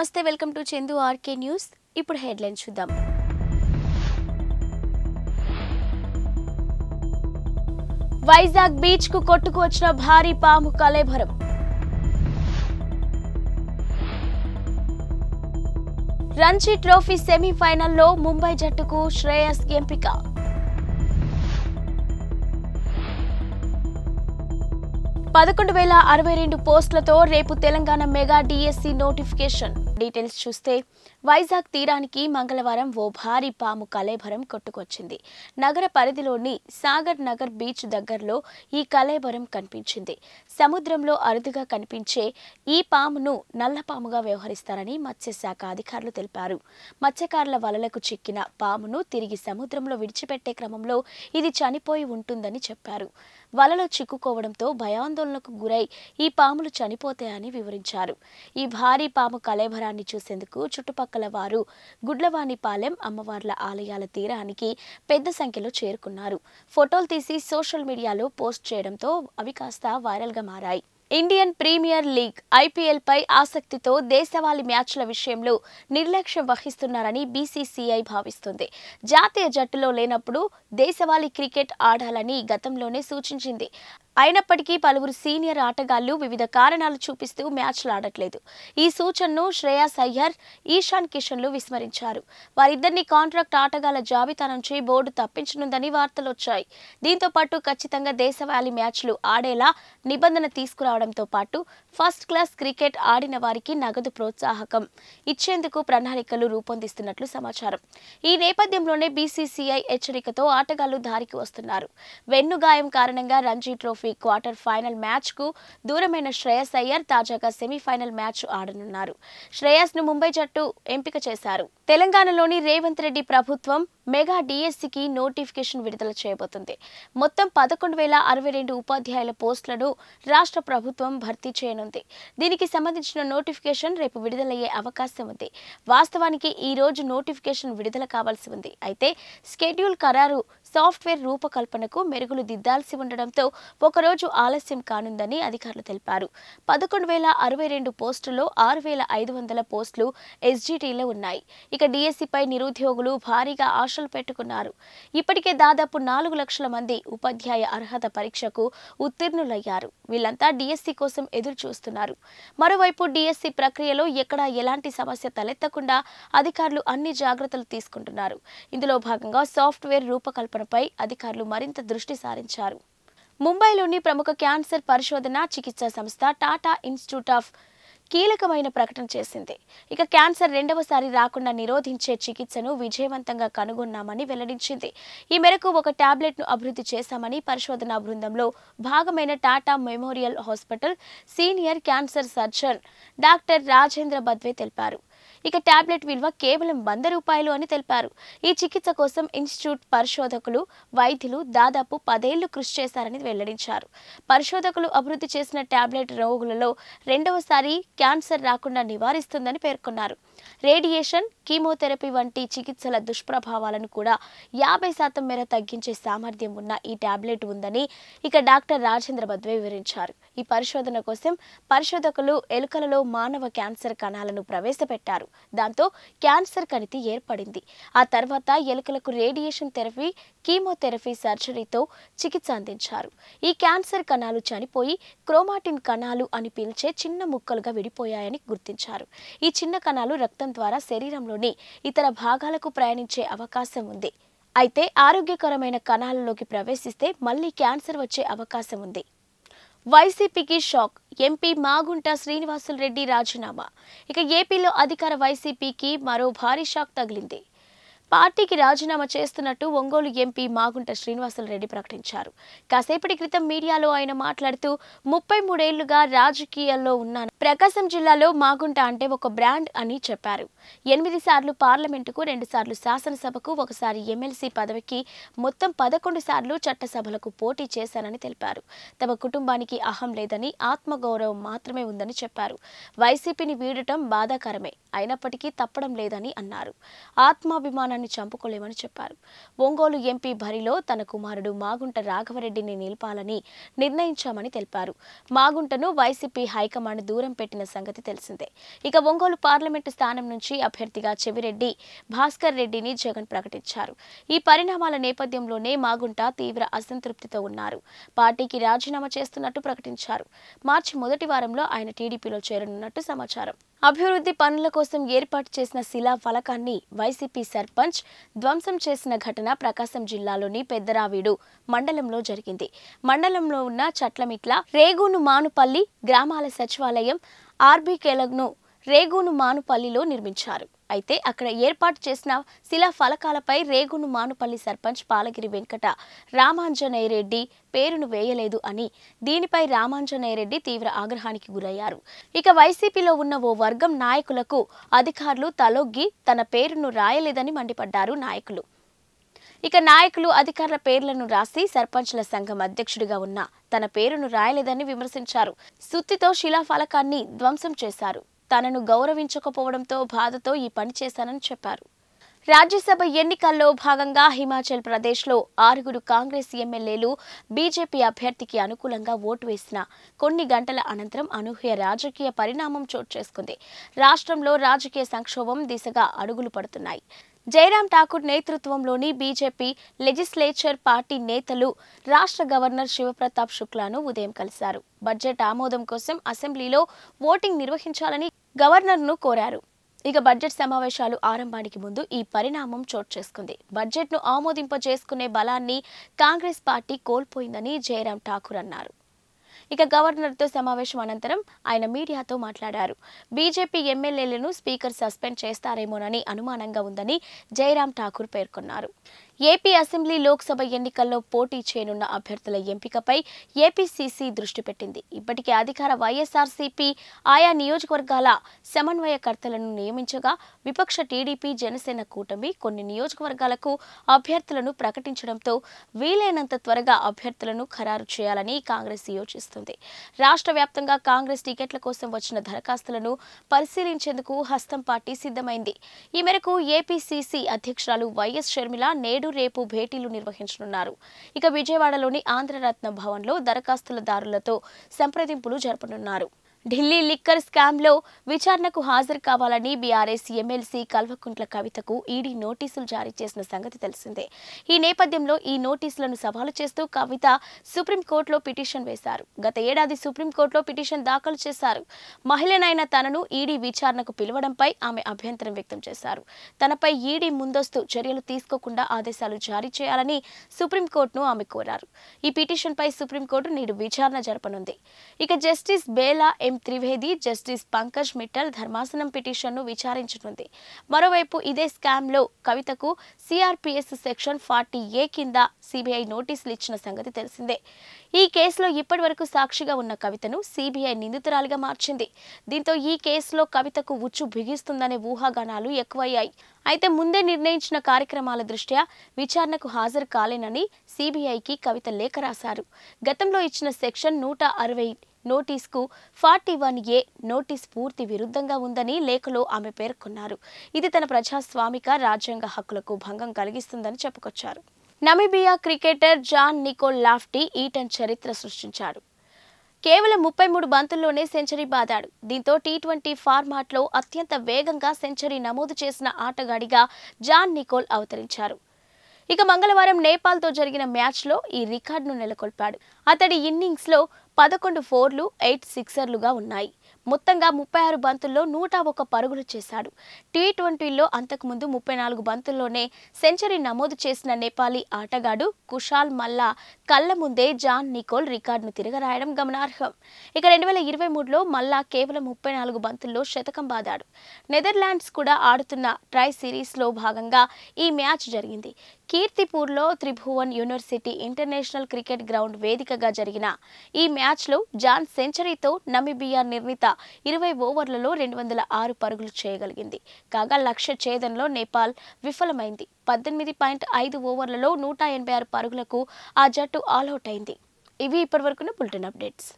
నమస్తే welcome to Chandu RK news. ఇప్పుడు headlines చూద్దాం. వైజాగ్ బీచ్ కు కొట్టుకు వచ్చిన భారీ పాము కళేబరం. రంజీ ట్రోఫీ సెమీఫైనల్లో ముంబై జట్టుకు శ్రేయస్ ఎంపిక. 11,062 పోస్టులతో రేపు Telangana mega DSC notification. Details చూస్తే వైజాగ్ తీరానికి మంగళవారం ఓ భారీ పాము కళేబరం కొట్టుకొచ్చింది. నగర పరిధిలోని సాగర్ నగర్ బీచ్ దగ్గరలో ఈ కళేబరం కనిపించింది. సముద్రంలో అరుదుగా కనిపించే ఈ పామును నల్లపాముగా వ్యవహరిస్తారని మత్స్యశాఖ అధికారులు తెలిపారు. మత్స్యకారుల వలలకు చిక్కిన పామును తిరిగి సముద్రంలో విడిచిపెట్టే క్రమంలో ఇది చనిపోయి ఉంటుందని చెప్పారు. వలలో చిక్కుకోవడంతో భయాందోళనకు గురై ఈ పాములు చనిపోతాయని వివరించారు. ఈ భారీ పాము కళేబరాన్ని చూసేందుకు చుట్టుపక్కల వారు గుడ్లవానిపాలెం అమ్మవార్ల ఆలయాల తీరానికి పెద్ద సంఖ్యలో చేరుకున్నారు. ఫోటోలు తీసి సోషల్ మీడియాలో పోస్ట్ చేయడంతో అవి కాస్త వైరల్గా మారాయి. ఇండియన్ ప్రీమియర్ లీగ్ ఐపీఎల్ పై ఆసక్తితో దేశవాళీ మ్యాచ్ల విషయంలో నిర్లక్ష్యం వహిస్తున్నారని బీసీసీఐ భావిస్తుంది. జాతీయ జట్టులో లేనప్పుడు దేశవాళీ క్రికెట్ ఆడాలని గతంలోనే సూచించింది. అయినప్పటికీ పలువురు సీనియర్ ఆటగాళ్లు వివిధ కారణాలు చూపిస్తూ మ్యాచ్లు ఆడట్లేదు. ఈ సూచనను శ్రేయస్ అయ్యర్, ఈశాన్ కిషన్లు విస్మరించారు. వారిద్దరిని కాంట్రాక్ట్ ఆటగాళ్ల జాబితా నుంచి బోర్డు తప్పించనుందని వార్తలొచ్చాయి. దీంతో పాటు ఖచ్చితంగా దేశవాళీ మ్యాచ్లు ఆడేలా నిబంధన తీసుకురావడంతో పాటు ఫస్ట్ క్లాస్ క్రికెట్ ఆడిన వారికి నగదు ప్రోత్సాహకం ఇచ్చేందుకు ప్రణాళికలు రూపొందిస్తున్నట్లు సమాచారం. ఈ నేపథ్యంలోనే బీసీసీఐ హెచ్చరికతో ఆటగాళ్లు దారికి వస్తున్నారు. వెన్నుగాయం కారణంగా Ranji trophy quarter final match కు దూరమైన శ్రేయస్ అయ్యర్ తాజాగా సెమీఫైనల్ మ్యాచ్ ఆడనున్నారు. శ్రేయస్ ను ముంబై జట్టు ఎంపిక చేశారు. తెలంగాణలోని రేవంత్ రెడ్డి ప్రభుత్వం మెగా డిఎస్సికి నోటిఫికేషన్ విడుదల చేయబోతుంది. మొత్తం 11,062 ఉపాధ్యాయుల పోస్టులను రాష్ట్ర ప్రభుత్వం భర్తీ చేయనుంది. దీనికి సంబంధించిన నోటిఫికేషన్ రేపు విడుదలయ్యే అవకాశం ఉంది. వాస్తవానికి ఈ రోజు నోటిఫికేషన్ విడుదల కావాల్సి ఉంది. అయితే షెడ్యూల్ ఖరారు సాఫ్ట్వేర్ రూపకల్పనకు మెరుగులు దిద్దాల్సి ఉండడంతో ఒకరోజు ఆలస్యం కానుందని అధికారులు తెలిపారు. 11,062 పోస్టుల్లో 6,500 పోస్టులు ఎస్జిటిలో ఉన్నాయి. ఇక డిఎస్సిపై నిరుద్యోగులు భారీగా ఆశలు పెట్టుకున్నారు. ఇప్పటికే దాదాపు 4 లక్షల మంది ఉపాధ్యాయ అర్హత పరీక్షకు ఉత్తీర్ణులయ్యారు. వీళ్ళంతా డిఎస్సి కోసం ఎదురు చూస్తున్నారు. మరోవైపు డిఎస్సి ప్రక్రియలో ఎక్కడా ఎలాంటి సమస్య తలెత్తకుండా అధికారులు అన్ని జాగ్రత్తలు తీసుకుంటున్నారు. ఇందులో భాగంగా సాఫ్ట్వేర్ రూపకల్పనపై అధికారులు మరింత దృష్టి సారించారు. ముంబైలోని ప్రముఖ క్యాన్సర్ పరిశోధన చికిత్సా సంస్థ టాటా ఇన్స్టిట్యూట్ ఆఫ్ కీలకమైన ప్రకటన చేసింది. ఇక క్యాన్సర్ రెండవసారి రాకుండా నిరోధించే చికిత్సను విజయవంతంగా కనుగొన్నామని వెల్లడించింది. ఈ మేరకు ఒక టాబ్లెట్ ను అభివృద్ధి చేశామని పరిశోధనా బృందంలో భాగమైన Tata memorial hospital senior cancer surgeon doctor Rajendra Badwe తెలిపారు. ఇక టాబ్లెట్ విలువ కేవలం 100 రూపాయలు అని తెలిపారు. ఈ చికిత్స కోసం ఇన్స్టిట్యూట్ పరిశోధకులు, వైద్యులు దాదాపు 10 ఏళ్లు కృషి చేశారని వెల్లడించారు. పరిశోధకులు అభివృద్ధి చేసిన టాబ్లెట్ రోగులలో రెండవసారి క్యాన్సర్ రాకుండా నివారిస్తుందని పేర్కొన్నారు. రేడియేషన్, కీమోథెరపీ వంటి చికిత్సల దుష్ప్రభావాలను కూడా 50% మేర తగ్గించే సామర్థ్యం ఉన్న ఈ టాబ్లెట్ ఉందని ఇక డాక్టర్ రాజేంద్ర బద్వే వివరించారు. ఈ పరిశోధన కోసం పరిశోధకులు ఎలుకలలో మానవ క్యాన్సర్ కణాలను ప్రవేశపెట్టారు. దాంతో క్యాన్సర్ కణితి ఏర్పడింది. ఆ తర్వాత ఎలుకలకు రేడియేషన్ థెరపీ, కీమోథెరపీ సర్జరీతో చికిత్స అందించారు. ఈ క్యాన్సర్ కణాలు చనిపోయి క్రోమాటిన్ కణాలు అని పిలిచే చిన్న ముక్కలుగా విడిపోయాయని గుర్తించారు. ఈ చిన్న కణాలు రక్తం ద్వారా శరీరంలోని ఇతర భాగాలకు ప్రయాణించే అవకాశం ఉంది. అయితే ఆరోగ్యకరమైన కణాలలోకి ప్రవేశిస్తే మళ్లీ క్యాన్సర్ వచ్చే అవకాశం ఉంది. వైసీపీకి షాక్, ఎంపీ మాగుంట శ్రీనివాసులు రెడ్డి రాజీనామా. ఇక ఏపీలో అధికార వైసీపీకి మరో భారీ షాక్ తగిలింది. పార్టీకి రాజీనామా చేస్తున్నట్టు ఒంగోలు ఎంపీ మాగుంట శ్రీనివాసులు రెడ్డి ప్రకటించారు. కాసేపటి క్రితం మీడియాలో ఆయన మాట్లాడుతూ 33 ఏళ్లుగా రాజకీయాల్లో ఉన్నాను. ప్రకాశం జిల్లాలో మాగుంట అంటే ఒక బ్రాండ్ అని చెప్పారు. 8 సార్లు పార్లమెంటుకు, 2 సార్లు శాసనసభకు, 1 సారి ఎమ్మెల్సీ పదవికి, మొత్తం 11 సార్లు చట్టసభలకు పోటీ చేశానని తెలిపారు. తమ కుటుంబానికి అహం లేదని, ఆత్మగౌరవం మాత్రమే ఉందని చెప్పారు. వైసీపీని వీడటం బాధాకరమే, అయినప్పటికీ తప్పడం లేదని అన్నారు. ఆత్మాభిమానాన్ని తనని చంపుకోలేమని చెప్పారు. ఒంగోలు ఎంపీ బరిలో తన కుమారుడు మాగుంట రాఘవరెడ్డిని నిలపాలని నిర్ణయించామని తెలిపారు. మాగుంటను వైసీపీ హైకమాండ్ దూరం పెట్టిన సంగతి తెలిసిందే. ఇక ఒంగోలు పార్లమెంటు స్థానం నుంచి అభ్యర్థిగా చెవిరెడ్డి భాస్కర్ రెడ్డిని జగన్ ప్రకటించారు. ఈ పరిణామాల నేపథ్యంలోనే మాగుంట తీవ్ర అసంతృప్తితో ఉన్నారు. పార్టీకి రాజీనామా చేస్తున్నట్టు ప్రకటించారు. మార్చి మొదటి వారంలో ఆయన టీడీపీలో చేరనున్నట్టు సమాచారం. అభివృద్ధి పనుల కోసం ఏర్పాటు చేసిన శిలా ఫలకాన్ని వైసీపీ సర్పంచ్ ధ్వంసం చేసిన ఘటన ప్రకాశం జిల్లాలోని పెద్దరావీడు మండలంలో జరిగింది. మండలంలో ఉన్న చట్లమిట్ల, రేగూను మానుపల్లి గ్రామాల సచివాలయం ఆర్బీకేలను రేగూను మానుపల్లిలో నిర్మించారు. అయితే అక్కడ ఏర్పాటు చేసిన శిలా ఫలకాలపై రేగూను మానుపల్లి సర్పంచ్ పాలగిరి వెంకట రామాంజనేయరెడ్డి పేరును వేయలేదు అని, దీనిపై రామాంజనేయరెడ్డి తీవ్ర ఆగ్రహానికి గురయ్యారు. ఇక వైసీపీలో ఉన్న ఓ వర్గం నాయకులకు అధికారులు తలొగ్గి తన పేరును రాయలేదని మండిపడ్డారు నాయకులు. ఇక నాయకులు అధికారుల పేర్లను రాసి సర్పంచ్ల సంఘం అధ్యక్షుడిగా ఉన్న తన పేరును రాయలేదని విమర్శించారు. సుత్తితో శిలాఫలకాన్ని ధ్వంసం చేశారు. తనను గౌరవించకపోవడంతో బాధతో ఈ పని చేశానని చెప్పారు. రాజ్యసభ ఎన్నికల్లో భాగంగా హిమాచల్ ప్రదేశ్లో 6 కాంగ్రెస్ ఎమ్మెల్యేలు బీజేపీ అభ్యర్థికి అనుకూలంగా ఓటు వేసిన కొన్ని గంటల అనంతరం అనూహ్య రాజకీయ పరిణామం చోటు చేసుకుంది. రాష్ట్రంలో రాజకీయ సంక్షోభం దిశగా అడుగులు పడుతున్నాయి. జైరాం ఠాకూర్ నేతృత్వంలోని బీజేపీ లెజిస్లేచర్ పార్టీ నేతలు రాష్ట్ర గవర్నర్ శివప్రతాప్ శుక్లాను ఉదయం కలిశారు. బడ్జెట్ ఆమోదం కోసం అసెంబ్లీలో ఓటింగ్ నిర్వహించాలని గవర్నర్ను కోరారు. ఇక బడ్జెట్ సమావేశాలు ఆరంభానికి ముందు ఈ పరిణామం చోటు చేసుకుంది. బడ్జెట్ను ఆమోదింపజేసుకునే బలాన్ని కాంగ్రెస్ పార్టీ కోల్పోయిందని జైరాం ఠాకూర్ అన్నారు. ఇక గవర్నర్తో సమావేశం అనంతరం ఆయన మీడియాతో మాట్లాడారు. బీజేపీ ఎమ్మెల్యేలను స్పీకర్ సస్పెండ్ చేస్తారేమోనని అనుమానంగా ఉందని జైరాం ఠాకూర్ పేర్కొన్నారు. ఏపీ అసెంబ్లీ లోక్సభ ఎన్నికల్లో పోటీ చేయనున్న అభ్యర్థుల ఎంపికపై ఏపీసీసీ దృష్టి పెట్టింది. ఇప్పటికే అధికార వైఎస్ఆర్సీపీ ఆయా నియోజకవర్గాల సమన్వయకర్తలను నియమించగా, విపక్ష టీడీపీ జనసేన కూటమి కొన్ని నియోజకవర్గాలకు అభ్యర్థులను ప్రకటించడంతో వీలైనంత త్వరగా అభ్యర్థులను ఖరారు చేయాలని కాంగ్రెస్ యోచిస్తుంది. రాష్ట్ర వ్యాప్తంగా కాంగ్రెస్ టికెట్ల కోసం వచ్చిన దరఖాస్తులను పరిశీలించేందుకు హస్తం పార్టీ సిద్ధమైంది. ఈ మేరకు ఏపీసీసీ అధ్యక్షురాలు వైఎస్ షర్మిల నేడు రేపు భేటీలు నిర్వహించనున్నారు. ఇక విజయవాడలోని ఆంధ్రరత్న భవన్లో దరఖాస్తుదారులతో సంప్రదింపులు జరపనున్నారు. ఢిల్లీ లిక్కర్ స్కామ్లో విచారణకు హాజరు కావాలని బీఆర్ఎస్ ఎమ్మెల్సీ కల్వకుంట్ల కవితకు ఈడీ నోటీసులు జారీ చేసిన సంగతి తెలిసిందే. ఈ నేపథ్యంలో ఈ నోటీసులను సవాలు చేస్తూ కవిత సుప్రీంకోర్టులో పిటిషన్ వేశారు. గత ఏడాది సుప్రీంకోర్టులో పిటిషన్ దాఖలు చేశారు. మహిళనైన తనను ఈడీ విచారణకు పిలవడంపై ఆమె అభ్యంతరం వ్యక్తం చేశారు. తనపై ఈడీ ముందస్తు చర్యలు తీసుకోకుండా ఆదేశాలు జారీ చేయాలని సుప్రీంకోర్టును ఆమె కోరారు. ఈ పిటిషన్పై సుప్రీంకోర్టు నేడు విచారణ జరపనుంది. ఇక జస్టిస్ బేలా త్రివేది, జస్టిస్ పంకజ్ మిట్టల్ ధర్మాసనం పిటిషన్ను విచారించనుంది. మరోవైపు ఇదే స్కామ్లో కవితకు సిఆర్పిఎస్ సెక్షన్ 40A కింద సిబిఐ నోటీసులు ఇచ్చిన సంగతి తెలిసిందే. ఈ కేసులో ఇప్పటివరకు సాక్షిగా ఉన్న కవితను సిబిఐ నిందితురాలిగా మార్చింది. దీంతో ఈ కేసులో కవితకు ఉచ్చు బిగిస్తుందనే ఊహాగానాలు ఎక్కువయ్యాయి. అయితే ముందే నిర్ణయించిన కార్యక్రమాల దృష్ట్యా విచారణకు హాజరు కాలేనని సిబిఐకి కవిత లేఖ రాశారు. గతంలో ఇచ్చిన సెక్షన్ 160 నోటీసుకు 41A నోటీస్ పూర్తి విరుద్ధంగా ఉందని లేఖలో ఆమె పేర్కొన్నారు. ఇది తన ప్రజాస్వామిక రాజ్యాంగ హక్కులకు భంగం కలిగిస్తుందని చెప్పుకొచ్చారు. Namibia cricketer Jan Nicol Loftie Eaton చరిత్ర సృష్టించాడు. కేవలం 33 బంతుల్లోనే సెంచరీ బాదాడు. దీంతో టీ20 ఫార్మాట్లో అత్యంత వేగంగా సెంచరీ నమోదు చేసిన ఆటగాడిగా జాన్ నికోల్ అవతరించారు. ఇక మంగళవారం నేపాల్తో జరిగిన మ్యాచ్లో ఈ రికార్డును నెలకొల్పాడు. అతడి ఇన్నింగ్స్లో 11 4లు 8 సిక్సర్లుగా ఉన్నాయి. మొత్తంగా 36 బంతుల్లో 101 పరుగులు చేశాడు. టీ20లో అంతకుముందు 34 బంతుల్లోనే సెంచరీ నమోదు చేసిన నేపాలీ ఆటగాడు కుషాల్ మల్లా కళ్ల ముందే జాన్ నికోల్ రికార్డును తిరగరాయడం గమనార్హం. ఇక 2023లో మల్లా కేవలం 34 బంతుల్లో శతకం బాదాడు. నెదర్లాండ్స్ కూడా ఆడుతున్న ట్రై సిరీస్లో భాగంగా ఈ మ్యాచ్ జరిగింది. కీర్తిపూర్లో Tribhuvan university international cricket ground వేదికగా జరిగిన ఈ మ్యాచ్లో జాన్ సెంచరీతో నమీబియా నిర్ణీత 20 ఓవర్లలో 206 పరుగులు చేయగలిగింది. కాగా లక్ష్య ఛేదనలో నేపాల్ విఫలమైంది. 18.5 ఓవర్లలో 186 పరుగులకు ఆ జట్టు ఆల్అౌట్ అయింది. ఇవి ఇప్పటివరకున్న బులెటిన్ అప్డేట్స్.